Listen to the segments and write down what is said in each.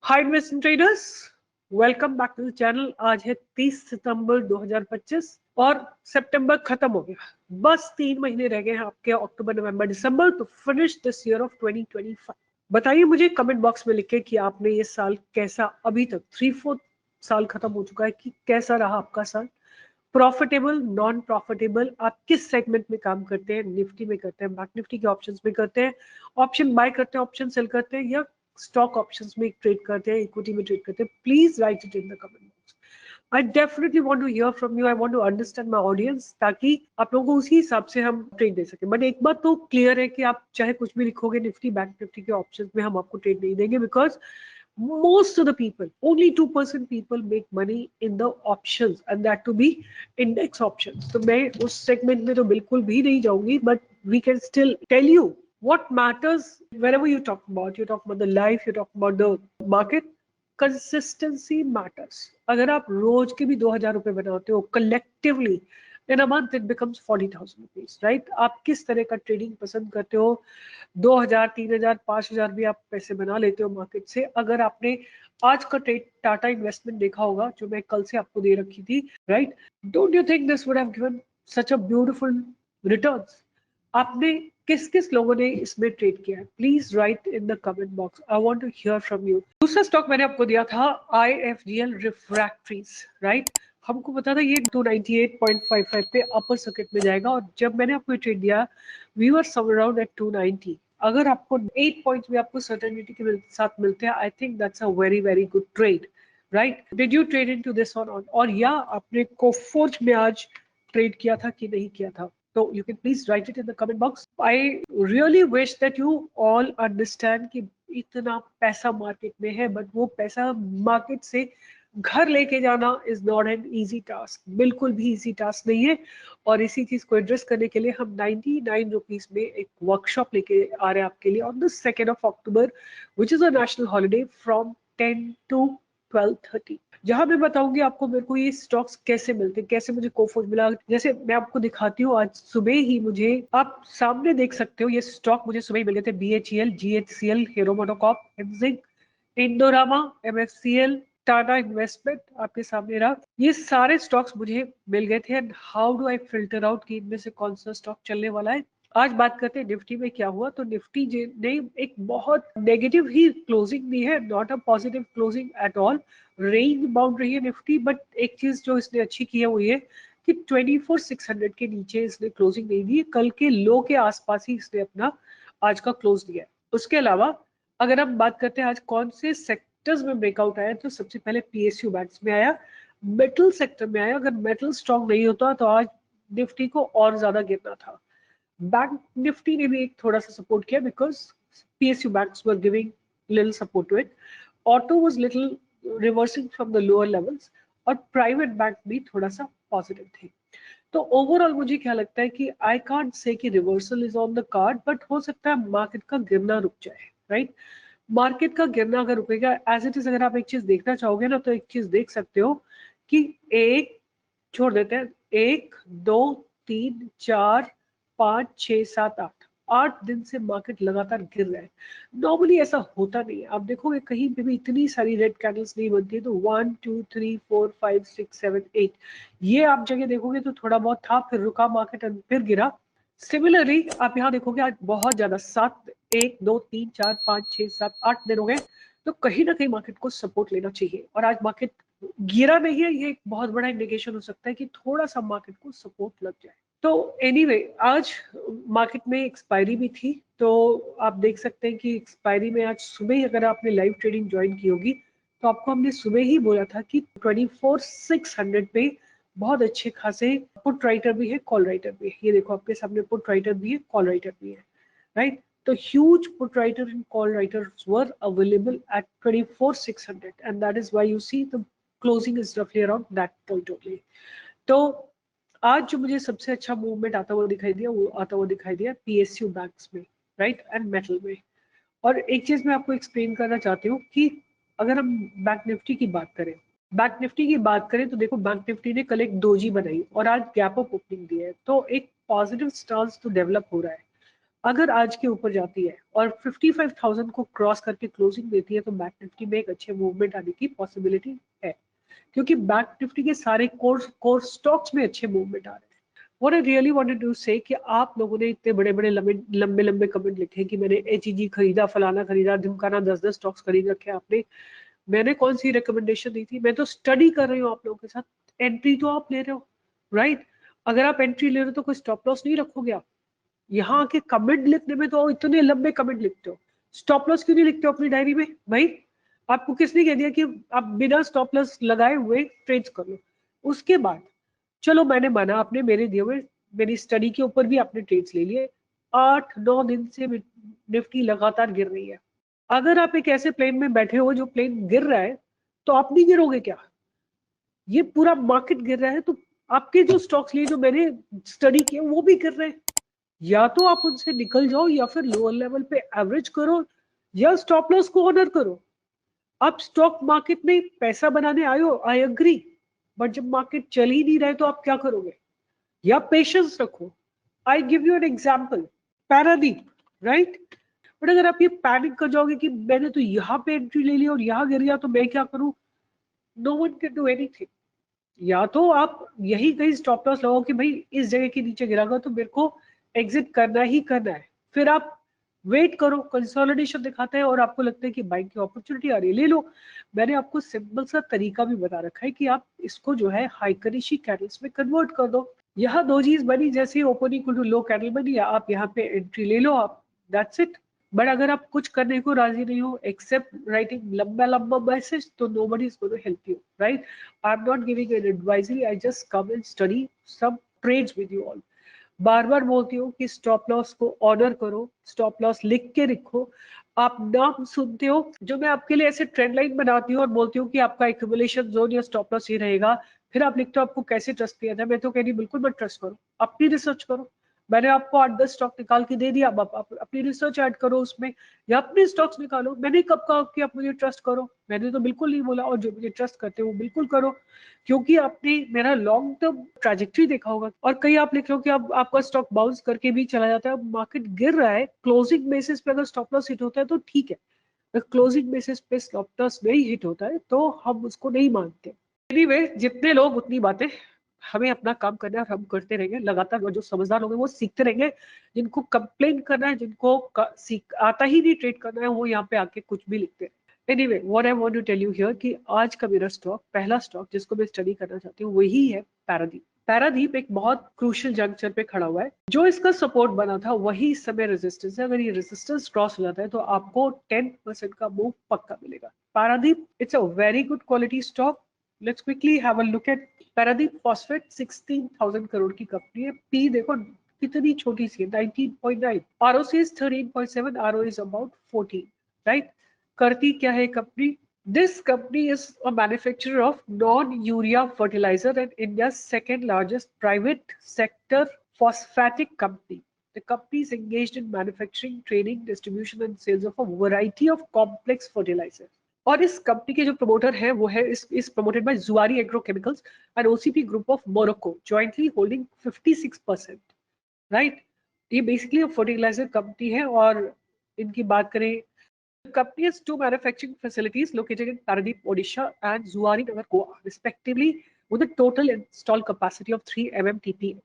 Hi investment traders, welcome back to the channel. आज है 30 सितंबर 2025 और सितंबर खत्म हो गया। बस 3 महीने रह गए हैं आपके October November December to finish this year of 2025। बताइए मुझे कमेंट बॉक्स में लिख के कि आपने ये साल कैसा, अभी तक 3/4 साल खत्म हो चुका है, कि कैसा रहा आपका साल। प्रॉफिटेबल, नॉन प्रॉफिटेबल, आप किस सेगमेंट में काम करते हैं? निफ्टी में करते हैं, बैंक निफ्टी के ऑप्शंस में करते हैं, ऑप्शन बाय करते हैं, ऑप्शन सेल करते हैं, या स्टॉक ऑप्शंस में ट्रेड करते हैं, इक्विटी में ट्रेड करते हैं? Please write it in the comment box. I definitely want to hear from you, I want to understand my audience, ताकि आप लोगों को उसी हिसाब से हम ट्रेड दे सके। बट एक बात तो क्लियर है कि आप चाहे कुछ भी लिखोगे निफ्टी बैंक निफ्टी के ऑप्शंस में, हम आपको ट्रेड नहीं देंगे, because most of the people, only 2% people make money in the options, and that to be index options. तो मैं उस segment में तो बिल्कुल भी नहीं जाऊंगी, but we can still tell you what matters wherever you talk about the life, you talk about the market. Consistency matters. अगर आप रोज के भी 2,000 रुपए बनाते हो collectively in a month, it becomes 40,000 rupees, right? आप किस तरह का ट्रेडिंग पसंद करते हो? 2,000, 3,000, 5,000 भी आप पैसे बना लेते हो मार्केट से। अगर आपने आज का ट्रेड टाटा इन्वेस्टमेंट देखा होगा, जो मैं कल से आपको दे रखी थी, right? Don't you think this would have given such a beautiful returns? आपने किस किस लोगों ने इसमें ट्रेड किया है? Please write in the comment box, I want to hear from you. दूसरा स्टॉक मैंने आपको दिया था IFGL रिफ्रैक्टरीज, राइट? हमको पता था ये 298.55 पे अपर सर्किट में जाएगा, और जब मैंने आपको ट्रेड दिया, we were somewhere around at 290। अगर आपको 8 पॉइंट्स भी आपको सर्टेनिटी के साथ मिलते हैं, I think that's a very very good trade, right? Did you trade into this और या आपने कोफोर्ज में आज ट्रेड किया था कि नहीं किया था? तो you can please write it in the comment box. I really wish that you all understand कि इतना पैसा मार्केट में है, बट वो पैसा मार्केट से घर लेके जाना is not an easy task, बिल्कुल भी इजी टास्क नहीं है। और इसी चीज को एड्रेस करने के लिए हम 99 रुपीज में एक वर्कशॉप लेके आ रहे हैं आपके लिए on the 2 October, which is a national holiday, from 10 to 12:30, जहां मैं बताऊंगी आपको मेरे को ये स्टॉक्स कैसे मिलते हैं, कैसे मुझे कोफोर्ज मिला। जैसे मैं आपको दिखाती हूँ, आज सुबह ही मुझे, आप सामने देख सकते हो, ये स्टॉक मुझे सुबह ही मिल गए थे। BHEL, GHCL, हीरो मोटोकॉर्प, एमजिंक, इंडोरामा, MFCL, टाटा इन्वेस्टमेंट आपके सामने रहा। ये सारे स्टॉक्स मुझे मिल गए थे। And how do I filter out कि इनमें से कौन सा स्टॉक चलने वाला है? आज बात करते हैं निफ्टी में क्या हुआ। तो निफ्टी ने एक बहुत नेगेटिव ही क्लोजिंग दी है, not a positive closing at all. Range bound रही है निफ्टी, बट एक चीज जो इसने अच्छी की है वो ये कि 24,600 के नीचे इसने क्लोजिंग नहीं दी। कल के लो के आसपास ही इसने अपना आज का क्लोज दिया है। उसके अलावा अगर हम बात करते हैं आज कौन से सेक्टर्स में ब्रेकआउट आया, तो सबसे पहले PSU बैंक्स में आया, मेटल सेक्टर में आया। अगर मेटल स्ट्रॉन्ग नहीं होता तो आज निफ्टी को और ज्यादा गिरना था। बैंक निफ्टी ने भी एक थोड़ा सा सपोर्ट किया, because PSU banks were giving little support to it. Auto was little reversing from the lower levels, और प्राइवेट बैंक भी थोड़ा सा पॉजिटिव थे। तो ओवरऑल मुझे क्या लगता है कि आई कांट से कि reversal is on the card, but हो सकता है मार्केट का गिरना रुक जाए, राइट? मार्केट का गिरना अगर रुकेगा एज इट इज, अगर आप एक चीज देखना चाहोगे ना, तो एक चीज देख सकते हो कि एक, छोड़ देते हैं, 1, 2, 3, 4, 5, 6, 7, 8 8 दिन से मार्केट लगातार गिर रहा है। नॉर्मली ऐसा होता नहीं है। आप देखोगे कहीं पे भी इतनी सारी रेड कैंडल्स नहीं बनती है। तो 1, 2, 3, 4, 5, 6, 7, 8, ये आप जगह देखोगे तो थोड़ा बहुत था, फिर रुका मार्केट, फिर गिरा। सिमिलरली आप यहाँ देखोगे आज बहुत ज्यादा, 1, 2, 3, 4, 5, 6, 7, 8 दिन हो गए, तो कहीं ना कहीं मार्केट को सपोर्ट लेना चाहिए। और आज मार्केट गिरा नहीं है, ये एक बहुत बड़ा इंडिकेशन हो सकता है कि थोड़ा सा मार्केट को सपोर्ट लग जाए। तो एनीवे आज मार्केट में एक्सपायरी भी थी, तो आप देख सकते हैं कि एक्सपायरी में आज सुबह ही, अगर आपने लाइव ट्रेडिंग ज्वाइन की होगी, तो आपको हमने सुबह ही बोला था कि 24,600 पे बहुत अच्छे खासे पुट राइटर भी है, कॉल राइटर भी है। ये देखो आपके सामने पुट राइटर भी है, कॉल राइटर भी है, राइट? तो huge put writer and call writers were available at 24,600, and that is why you see the closing is roughly around that point only. तो आज जो मुझे सबसे अच्छा मूवमेंट आता हुआ दिखाई दिया, वो आता हुआ दिखाई दिया PSU बैंक्स में, राइट, एंड मेटल में। और एक चीज मैं आपको एक्सप्लेन करना चाहती हूँ कि अगर हम बैंक निफ्टी की बात करें, तो देखो बैंक निफ्टी ने कल एक डोजी बनाई और आज गैप अप ओपनिंग दी है, तो एक पॉजिटिव स्टांस तो डेवलप हो रहा है। अगर आज के ऊपर जाती है और 55,000 को क्रॉस करके क्लोजिंग देती है तो बैंक निफ्टी में एक अच्छे मूवमेंट आने की पॉसिबिलिटी है, क्योंकि बैंक निफ्टी के सारे कोर स्टॉक्स में अच्छे मूवमेंट आ रहे हैं। What I really wanted to say कि आप लोगों ने इतने बड़े बड़े लंबे लंबे कमेंट लिखे कि मैंने HEG खरीदा, फलाना खरीदा, ढिमकाना 10-10 स्टॉक्स खरीद रखे आपने। मैंने कौन सी रिकमेंडेशन दी थी? मैं तो स्टडी कर रही हूँ आप लोगों के साथ, एंट्री तो आप ले रहे हो, राइट? अगर आप एंट्री ले रहे हो तो कोई स्टॉप लॉस नहीं रखोगे आप। यहाँ आके कमेंट लिखने में तो इतने लंबे कमेंट लिखते हो, स्टॉप लॉस क्यों नहीं लिखते हो अपनी डायरी में भाई? आपको किसने कह दिया कि आप बिना स्टॉप लॉस लगाए हुए ट्रेड्स कर लो? उसके बाद चलो मैंने माना, आपने मेरे दिए हुए मेरी स्टडी के ऊपर भी आपने ट्रेड्स ले लिए। 8-9 दिन से निफ्टी लगातार गिर रही है। अगर आप एक ऐसे प्लेन में बैठे हो जो प्लेन गिर रहा है तो आप नहीं गिरोगे क्या? ये पूरा मार्केट गिर रहा है तो आपके जो स्टॉक्स लिए जो मैंने स्टडी किए वो भी गिर रहे हैं। या तो आप उनसे निकल जाओ या फिर लोअर लेवल पे एवरेज करो या स्टॉप लॉस को ऑनर करो। आप स्टॉक मार्केट में पैसा बनाने आए हो, आई एग्री, बट जब मार्केट चल ही नहीं रहे तो आप क्या करोगे? या पेशेंस रखो। I give you an example, Paradip, right? But अगर आप ये पैनिक कर जाओगे कि मैंने तो यहाँ पे एंट्री ले ली और यहाँ गिर गया तो मैं क्या करूं, no one can do anything. या तो आप यही कहीं स्टॉप लॉस लगाओ कि भाई इस जगह के नीचे गिरागा तो मेरे को एग्जिट करना ही करना है, फिर आप वेट करो, कंसोलिडेशन दिखाता है और आपको लगता है कि बाइंग की अपॉर्चुनिटी आ रही है, ले लो। मैंने आपको सिंपल सा तरीका भी बता रखा है कि आप इसको जो है हाइकरिशी कैंडल्स में कन्वर्ट कर दो। यहाँ दो चीज बनी, जैसे ओपनिंग टू लो कैंडल बनी, आप यहाँ पे एंट्री ले लो, आप, दैट्स इट। बट अगर आप कुछ करने को राजी नहीं हो एक्सेप्ट राइटिंग लंबा लंबा मैसेज, तो nobody is going to help you, right? I am not giving an advisory, I just come and study some trades with you all. बार बार बोलती हूँ कि स्टॉप लॉस को ऑनर करो, स्टॉप लॉस लिख के रखो। आप नाम सुनते हो जो मैं आपके लिए ऐसे ट्रेंड लाइन बनाती हूँ और बोलती हूँ कि आपका एक्यूमुलेशन जोन या स्टॉप लॉस ये रहेगा, फिर आप लिखते हो आपको कैसे ट्रस्ट किया था। मैं तो कह रही बिल्कुल मत ट्रस्ट करो, अपनी रिसर्च करो। मैंने आपको 8-10 स्टॉक निकाल के दे दिया, अब आप अपनी रिसर्च ऐड करो उसमें, या अपने स्टॉक्स निकालो। मैंने कब कहा कि आप मुझे ट्रस्ट करो? मैंने तो बिल्कुल नहीं बोला, और जो मुझे ट्रस्ट करते हो वो बिल्कुल करो, क्योंकि आपने मेरा लॉन्ग टर्म ट्रैजेक्टरी देखा होगा। और कहीं आप लिख रहे हो कि अब आपका स्टॉक बाउंस करके भी चला जाता है, मार्केट गिर रहा है, क्लोजिंग बेसिस पे अगर स्टॉप लॉस हिट होता है तो ठीक है, अगर क्लोजिंग बेसिस पे स्टॉप लॉस नहीं हिट होता है तो हम उसको नहीं मानते। एनीवे, जितने लोग उतनी बातें, हमें अपना काम करना है और हम करते रहेंगे लगातार। जो समझदार लोग हैं वो सीखते रहेंगे, जिनको कंप्लेन करना है, जिनको आता ही नहीं ट्रेड करना है, वो यहाँ पे आके कुछ भी लिखते हैं। Anyway, what I want to tell you here कि आज का मेरा स्टॉक, पहला स्टॉक जिसको मैं स्टडी करना चाहती हूँ वही है पैरादीप। पैरादीप एक बहुत क्रूशियल जंक्चर पे खड़ा हुआ है, जो इसका सपोर्ट बना था वही इस समय रेजिस्टेंस है। अगर ये रेजिस्टेंस क्रॉस हो जाता है तो आपको 10% का मूव पक्का मिलेगा। Paradip, it's a very good quality stock. Let's quickly have a look at Paradip phosphate. 16,000 crore की कंपनी है। पी देखो कितनी छोटी सी है, 19.9। ROC is 13.7, ROE is about 14, right? करती क्या है company? This company is a manufacturer of non urea fertilizer and India's second largest private sector phosphatic company. The company is engaged in manufacturing, training, distribution and sales of a variety of complex fertilizers. और इस company के जो promoter है वो है इस promoted by जुआरी agrochemicals and OCP group of Morocco, jointly holding 56%, right? ये बेसिकली फर्टिलाइजर कंपनी है। और इनकी बात करें, company has two manufacturing facilities located in Paradeep, Odisha and Zuari Nagar, Goa, respectively, with a total installed capacity of 3 MMTPA.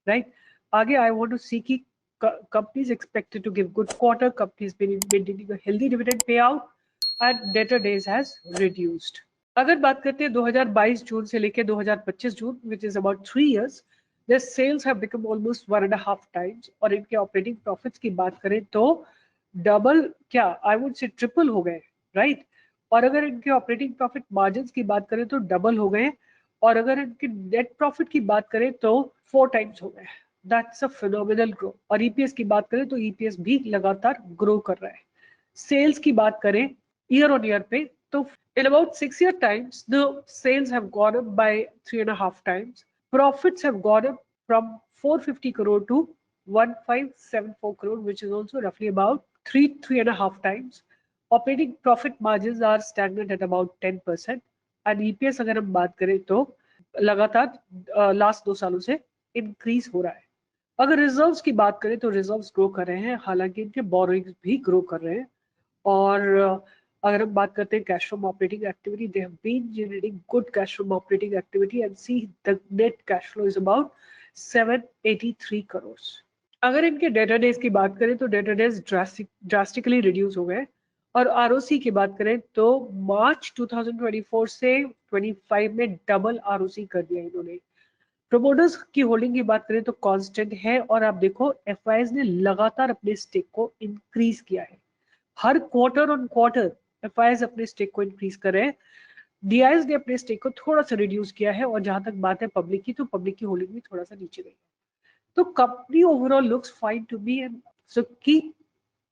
Right? आगे I want to see कि company is expected to give good quarter. Company has been maintaining a healthy dividend payout and debtor days has reduced. अगर बात करते हैं 2022 जून से लेकर 2025 जून, which is about 3 years, their sales have become almost 1.5 times. और इनके operating profits की बात करें तो डबल, क्या आई वुड से ट्रिपल हो गए, राइट? और अगर इनके ऑपरेटिंग प्रॉफिट मार्जिन्स की बात करें तो डबल हो गए, और अगर इनके नेट प्रॉफिट की बात करें तो 4 टाइम्स हो गए। That's a phenomenal grow. और ईपीएस की बात करें तो ईपीएस भी लगातार ग्रो कर रहा है। सेल्स की बात करें ईयर ऑन ईयर पे तो in about 6 year times the sales have gone up by 3.5 times. Profits have gone up from 450 crore to 1574 crore, which is also roughly about 3.5 times. Operating profit margins are stagnant at about 10%. and EPS अगर हम बात करें तो लगातार last 2 सालों से increase हो रहा है। अगर रिजर्व्स की बात करें तो रिजर्व्स ग्रो कर रहे हैं, हालांकि इनके बोरोइंग्स भी ग्रो कर रहे हैं। और अगर हम बात करते हैं cash from operating activity, they have been generating good cash from operating activity and see the net cash flow is about 783 crore. अगर इनके डेटा डेज की बात करें तो डेटा डेज ड्रास्टिकली रिड्यूस हो गए। और आरओसी की बात करें तो मार्च 2024 से 25 में डबल आरओसी कर दिया इन्होंने। प्रमोटर्स की होल्डिंग की बात करें तो कांस्टेंट है, और आप देखो एफआईएस ने लगातार अपने स्टेक को इंक्रीज किया है। हर क्वार्टर ऑन क्वार्टर एफआईएस अपने स्टेक को इंक्रीज कर रहे हैं। डीआईएस ने अपने स्टेक को थोड़ा सा रिड्यूस किया है, और जहां तक बात है पब्लिक की, तो पब्लिक की होल्डिंग भी थोड़ा सा नीचे गई है। तो company overall looks fine to me, and so keep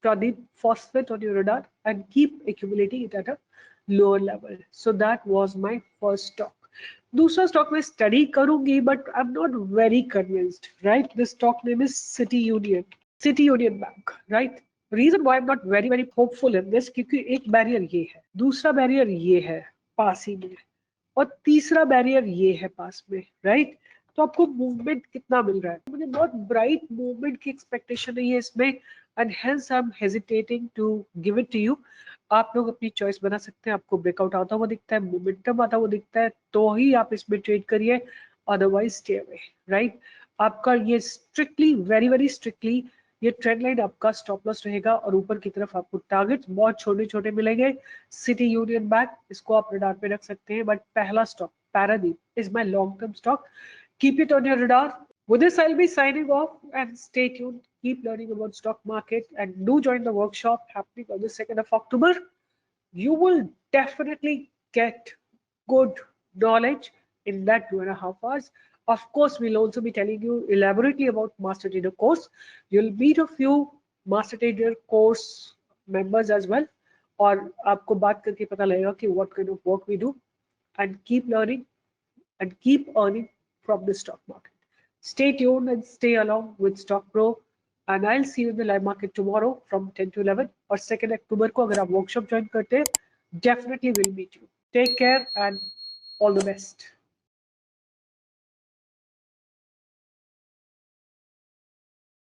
Pradeep Phosphate on your radar and keep accumulating it at a lower level. So that was my first stock. दूसरा स्टॉक मैं स्टडी करूंगी, but I am not very convinced, right? This stock name is city union bank, right? Reason why am not very very hopeful in this, क्योंकि एक barrier ये है, दूसरा barrier ये है पास ही में, और तीसरा बैरियर ये है पास में, राइट? तो आपको मूवमेंट कितना मिल रहा है? मुझे बहुत ब्राइट मूवमेंट की एक्सपेक्टेशन नहीं है इसमें, and hence I am hesitating to give it to you. आप लोग अपनी चॉइस बना सकते हैं। आपको ब्रेकआउट आता हुआ दिखता है, मोमेंटम आता हुआ दिखता है, तो ही आप इसमें ट्रेड करिए, अदरवाइज स्टे अवे, राइट? आपका ये स्ट्रिक्टली, वेरी वेरी स्ट्रिक्टली ये ट्रेंड लाइन आपका स्टॉप लॉस रहेगा, और ऊपर की तरफ आपको टारगेट्स बहुत छोटे छोटे मिलेंगे। सिटी यूनियन बैंक, इसको आप रडार पे रख सकते हैं। बट पहला stock Paradip is my long term stock, keep it on your radar. With this, I'll be signing off, and stay tuned. Keep learning about stock market, and do join the workshop happening on the 2nd of October. You will definitely get good knowledge in that 2.5 hours. Of course, we'll also be telling you elaborately about Master Trader course. You'll meet a few Master Trader course members as well, और आपको बात करके पता लगेगा कि what kind of work we do, and keep learning and keep earning from the stock market. Stay tuned and stay along with Stock Pro, and I'll see you in the live market tomorrow from 10 to 11, और 2 अक्टूबर को अगर आप workshop join करते हैं, definitely will meet you. Take care and all the best.